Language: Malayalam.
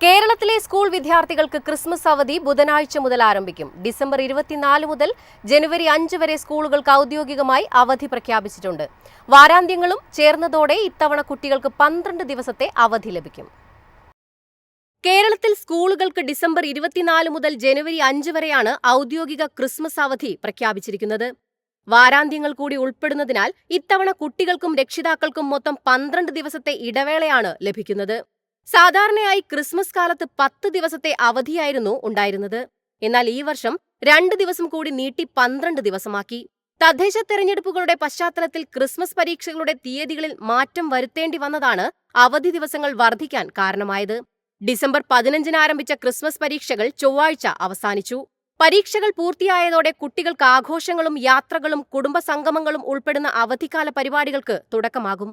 കേരളത്തിലെ സ്കൂൾ വിദ്യാർത്ഥികൾക്ക് ക്രിസ്മസ് അവധി ബുധനാഴ്ച മുതൽ ആരംഭിക്കും. ഡിസംബർ 24 മുതൽ ജനുവരി 5 വരെ സ്കൂളുകൾക്ക് ഔദ്യോഗികമായി അവധി പ്രഖ്യാപിച്ചിട്ടുണ്ട്. വാരാന്ത്യങ്ങളും ചേർന്നതോടെ ഇത്തവണ കുട്ടികൾക്ക് 12 ദിവസത്തെ അവധി ലഭിക്കും. കേരളത്തിൽ സ്കൂളുകൾക്ക് ഡിസംബർ 24 മുതൽ ജനുവരി 5 വരെയാണ് ഔദ്യോഗിക ക്രിസ്മസ് അവധി പ്രഖ്യാപിച്ചിരിക്കുന്നത്. വാരാന്ത്യങ്ങൾ കൂടി ഉൾപ്പെടുന്നതിനാൽ ഇത്തവണ കുട്ടികൾക്കും രക്ഷിതാക്കൾക്കും മൊത്തം 12 ദിവസത്തെ ഇടവേളയാണ് ലഭിക്കുന്നത്. സാധാരണയായി ക്രിസ്മസ് കാലത്ത് 10 ദിവസത്തെ അവധിയായിരുന്നു ഉണ്ടായിരുന്നത്. എന്നാൽ ഈ വർഷം 2 ദിവസം കൂടി നീട്ടി 12 ദിവസമാക്കി. തദ്ദേശ തെരഞ്ഞെടുപ്പുകളുടെ പശ്ചാത്തലത്തിൽ ക്രിസ്മസ് പരീക്ഷകളുടെ തീയതികളിൽ മാറ്റം വരുത്തേണ്ടി വന്നതാണ് അവധി ദിവസങ്ങൾ വർദ്ധിക്കാൻ കാരണമായത്. ഡിസംബർ 15-ന് ആരംഭിച്ച ക്രിസ്മസ് പരീക്ഷകൾ ചൊവ്വാഴ്ച അവസാനിച്ചു. പരീക്ഷകൾ പൂർത്തിയായതോടെ കുട്ടികൾക്ക് ആഘോഷങ്ങളും യാത്രകളും കുടുംബസംഗമങ്ങളും ഉൾപ്പെടുന്ന അവധിക്കാല പരിപാടികൾക്ക് തുടക്കമാകും.